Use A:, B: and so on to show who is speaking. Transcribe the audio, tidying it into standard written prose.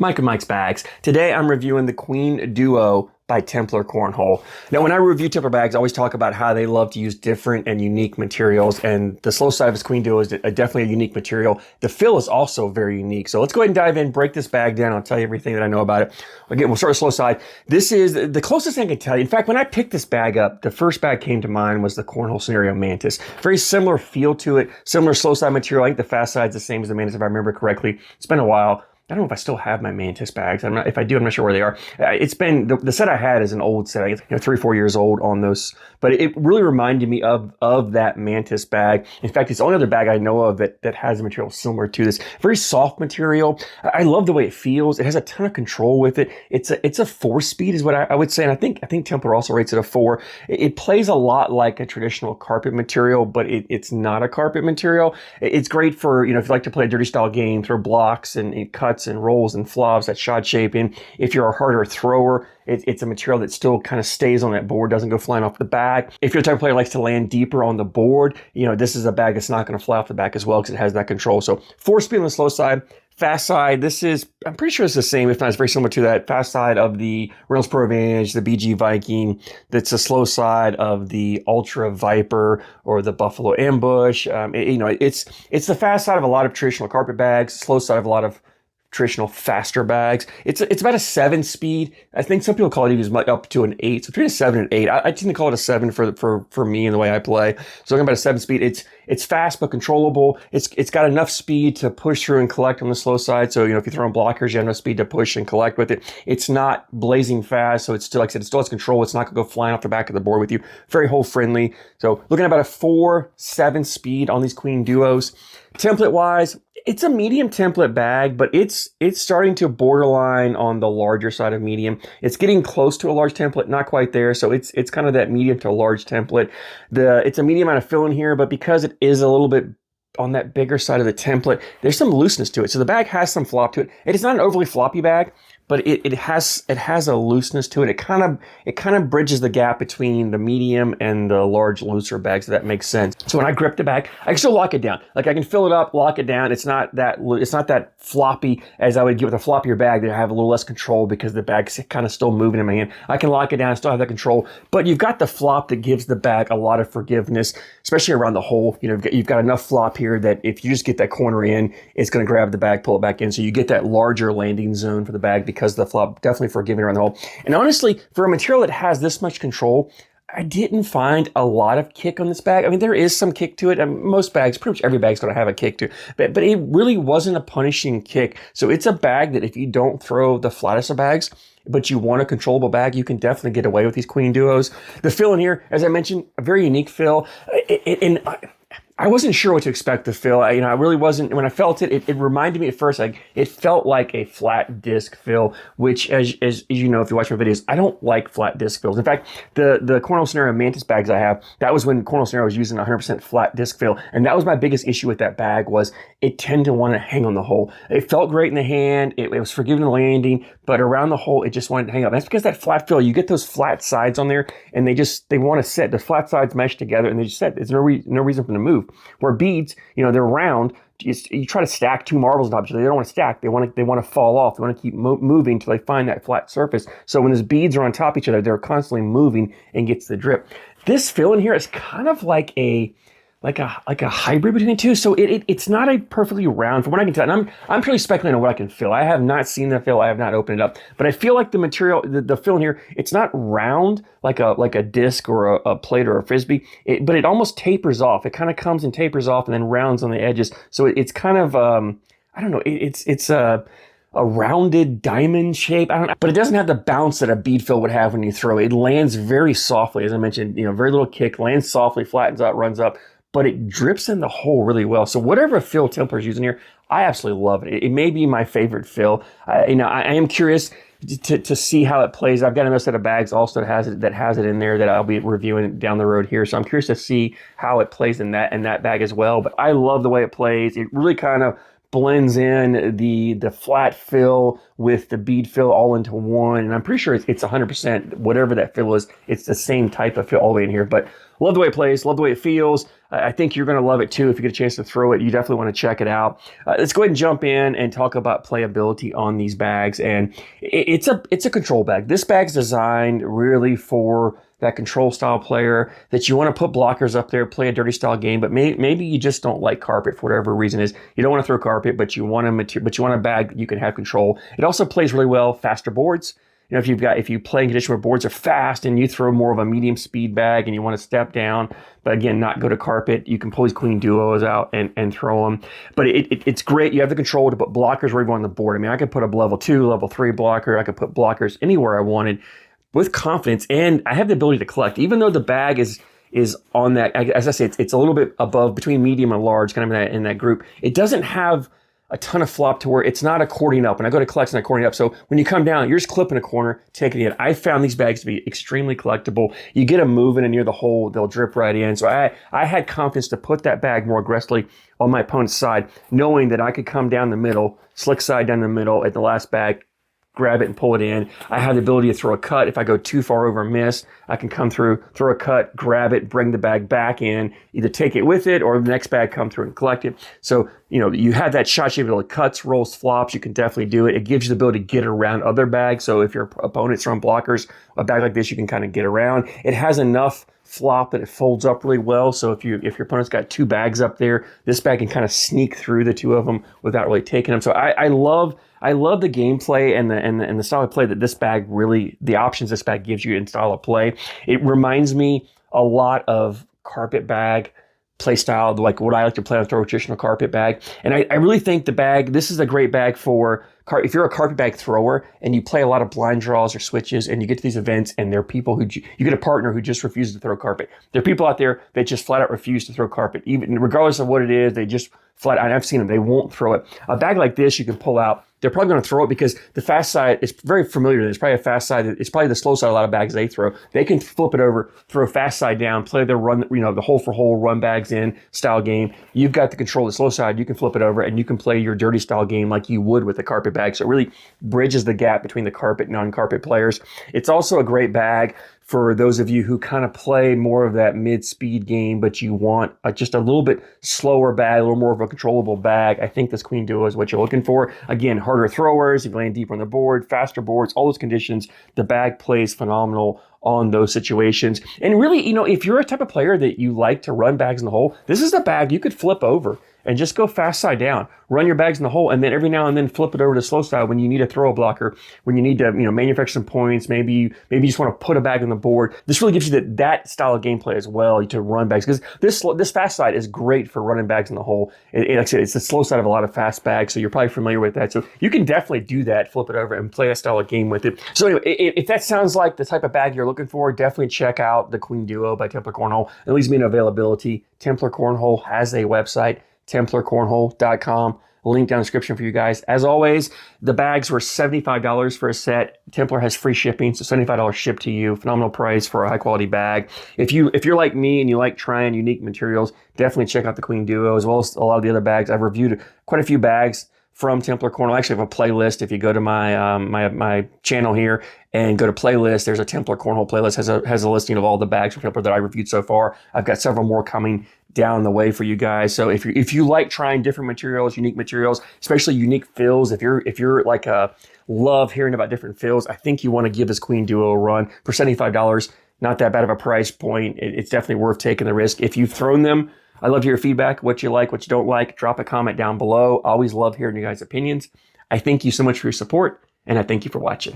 A: Mike of Mike's Bags. Today I'm reviewing the Queen Duo by Templar Cornhole. Now, when I review Templar bags, I always talk about how they love to use different and unique materials, and the slow side of this Queen Duo is definitely a unique material. The fill is also very unique. So let's go ahead and dive in, break this bag down. I'll tell you everything that I know about it. Again, we'll start with the slow side. This is the closest thing I can tell you. In fact, when I picked this bag up, the first bag came to mind was the Cornhole Scenario Mantis. Very similar feel to it, similar slow side material. I think the fast side's the same as the Mantis if I remember correctly. It's been a while. I don't know if I still have my Mantis bags. If I do, I'm not sure where they are. It's been, the set I had is an old set. I guess, 3 or 4 years old on those. But it really reminded me of that Mantis bag. In fact, it's the only other bag I know of that has a material similar to this. Very soft material. I love the way it feels. It has a ton of control with it. It's a 4-speed is what I would say. And I think Templar also rates it a 4. It plays a lot like a traditional carpet material, but it's not a carpet material. It's great for, if you like to play a dirty style game, throw blocks and cuts and rolls and flobs, that shot shaping. If you're a harder thrower, it's a material that still kind of stays on that board, doesn't go flying off the back. If you're the type of player who likes to land deeper on the board, this is a bag that's not going to fly off the back as well because it has that control. So 4-speed on the slow side. Fast side, I'm pretty sure it's the same, if not it's very similar to that fast side of the Reynolds Pro Advantage, the BG Viking. That's the slow side of the Ultra Viper or the Buffalo Ambush. It's the fast side of a lot of traditional carpet bags, slow side of a lot of traditional faster bags. It's about a 7-speed. I think some people call it even up to an 8. So between a 7 and 8. I tend to call it a 7 for me and the way I play. So I'm about a 7-speed. It's fast but controllable. It's got enough speed to push through and collect on the slow side. So if you're throwing blockers, you have enough speed to push and collect with it. It's not blazing fast, so it's still, like I said, it still has control. It's not gonna go flying off the back of the board with you. Very hole friendly. So looking at about a 4-7 speed on these Queen Duos. Template wise, it's a medium template bag, but it's starting to borderline on the larger side of medium. It's getting close to a large template, not quite there. So it's kind of that medium to large template. It's a medium amount of fill in here, but because it is a little bit on that bigger side of the template, there's some looseness to it. So the bag has some flop to it. It is not an overly floppy bag, but it has a looseness to it. It kind of bridges the gap between the medium and the large, looser bags, if that makes sense. So when I grip the bag, I can still lock it down. Like I can fill it up, lock it down. It's not that floppy as I would get with a floppier bag that I have a little less control because the bag's kind of still moving in my hand. I can lock it down, still have that control, but you've got the flop that gives the bag a lot of forgiveness, especially around the hole. You've got enough flop here that if you just get that corner in, it's going to grab the bag, pull it back in. So you get that larger landing zone for the bag because the flop definitely forgiving around the hole. And honestly, for a material that has this much control, I didn't find a lot of kick on this bag. I mean, there is some kick to it. Most bags, pretty much every bag's going to have a kick to it, but it really wasn't a punishing kick. So it's a bag that if you don't throw the flattest of bags, but you want a controllable bag, you can definitely get away with these Queen Duos. The fill in here, as I mentioned, a very unique fill. I wasn't sure what to expect the fill. I really wasn't. When I felt it reminded me at first, it felt like a flat disc fill, which, as you know, if you watch my videos, I don't like flat disc fills. In fact, the Cornhole Scenario Mantis bags I have, that was when Cornhole Scenario was using 100% flat disc fill, and that was my biggest issue with that bag was it tended to want to hang on the hole. It felt great in the hand. It was forgiving the landing, but around the hole, it just wanted to hang up. That's because that flat fill, you get those flat sides on there, and they want to sit. The flat sides mesh together, and they just sit. There's no reason for them to move. Where beads, they're round. You try to stack 2 marbles on top of each other. They don't want to stack. They want to fall off. They want to keep moving until they find that flat surface. So when those beads are on top of each other, they're constantly moving and gets the drip. This fill in here is kind of like a hybrid between the two. So it's not a perfectly round, from what I can tell. And I'm purely speculating on what I can fill. I have not seen the fill. I have not opened it up. But I feel like the material, the fill in here, it's not round like a disc or a plate or a frisbee, but it almost tapers off. It kind of comes and tapers off and then rounds on the edges. So it's kind of, I don't know, it's a rounded diamond shape. I don't know, but it doesn't have the bounce that a bead fill would have when you throw it. It lands very softly, as I mentioned, very little kick, lands softly, flattens out, runs up, but it drips in the hole really well. So whatever fill Templar's using here, I absolutely love it. It may be my favorite fill. I am curious to see how it plays. I've got another set of bags also that has it in there that I'll be reviewing down the road here. So I'm curious to see how it plays in that bag as well. But I love the way it plays. It really kind of blends in the flat fill with the bead fill all into one. And I'm pretty sure it's 100%, whatever that fill is, it's the same type of fill all the way in here. But love the way it plays, love the way it feels. I think you're going to love it too if you get a chance to throw it. You definitely want to check it out. Let's go ahead and jump in and talk about playability on these bags. And it's a control bag. This bag's designed really for that control style player that you want to put blockers up there, play a dirty style game, but maybe you just don't like carpet for whatever reason is. You don't want to throw carpet, but you want a bag that you can have control. It also plays really well faster boards. You know, if you play in condition where boards are fast and you throw more of a medium speed bag and you want to step down, but again, not go to carpet, you can pull these queen duos out and throw them. But it's great. You have the control to put blockers wherever on the board. I mean, I could put a level 2, level 3 blocker. I could put blockers anywhere I wanted with confidence. And I have the ability to collect, even though the bag is on that, as I say, it's a little bit above between medium and large, kind of in that group. It doesn't have a ton of flop to where it's not according up. When I go to collect, it's not according up. So when you come down, you're just clipping a corner, taking it in. I found these bags to be extremely collectible. You get them moving and near the hole, they'll drip right in. So I had confidence to put that bag more aggressively on my opponent's side, knowing that I could come down the middle, slick side down the middle at the last bag, grab it and pull it in. I have the ability to throw a cut. If I go too far over and miss, I can come through, throw a cut, grab it, bring the bag back in, either take it with it or the next bag come through and collect it. So, you know, you have that shot, you have the ability to cuts, rolls, flops, you can definitely do it. It gives you the ability to get around other bags. So if your opponent's throwing blockers, a bag like this, you can kind of get around. It has enough flop that it folds up really well. So if your opponent's got 2 bags up there, this bag can kind of sneak through the 2 of them without really taking them. So I love the gameplay and the style of play that this bag really, the options this bag gives you in style of play. It reminds me a lot of carpet bag play style, like what I like to play on a traditional carpet bag. And I really think this is a great bag for if you're a carpet bag thrower and you play a lot of blind draws or switches and you get to these events and there are people you get a partner who just refuses to throw carpet. There are people out there that just flat out refuse to throw carpet, even regardless of what it is. They just flat out, and I've seen them, they won't throw it. A bag like this, you can pull out. They're probably going to throw it because the fast side is very familiar to this. It's probably a fast side. It's probably the slow side of a lot of bags they throw. They can flip it over, throw fast side down, play their run, the hole for hole, run bags in style game. You've got the control of the slow side. You can flip it over and you can play your dirty style game like you would with a carpet bag. So it really bridges the gap between the carpet and non-carpet players. It's also a great bag for those of you who kind of play more of that mid-speed game, but you want just a little bit slower bag, a little more of a controllable bag. I think this Queen Duo is what you're looking for. Again, harder throwers, if you land deeper on the board, faster boards, all those conditions, the bag plays phenomenal on those situations. And really, if you're a type of player that you like to run bags in the hole, this is the bag you could flip over and just go fast side down, run your bags in the hole, and then every now and then flip it over to slow side when you need a throw blocker, when you need to, manufacture some points, maybe you just want to put a bag on the board. This really gives you that style of gameplay as well to run bags, because this fast side is great for running bags in the hole. Like I said, it's the slow side of a lot of fast bags, so you're probably familiar with that. So you can definitely do that, flip it over, and play that style of game with it. So anyway, if that sounds like the type of bag you're looking for, definitely check out the Queen Duo by Templar Cornhole. It leaves me in availability. Templar Cornhole has a website, TemplarCornhole.com. Link down in the description for you guys. As always, the bags were $75 for a set. Templar has free shipping, so $75 shipped to you. Phenomenal price for a high quality bag. If you're like me and you like trying unique materials, definitely check out the Queen Duo as well as a lot of the other bags. I've reviewed quite a few bags from Templar Cornhole. I actually have a playlist. If you go to my my channel here and go to playlist, there's a Templar Cornhole playlist, has a listing of all the bags from Templar that I reviewed so far. I've got several more coming down the way for you guys. So if you like trying different materials, unique materials, especially unique fills, if you're like love hearing about different fills, I think you want to give this Queen Duo a run for $75. Not that bad of a price point. It's definitely worth taking the risk. If you've thrown them, I love to hear feedback, what you like, what you don't like. Drop a comment down below. I always love hearing you guys' opinions. I thank you so much for your support, and I thank you for watching.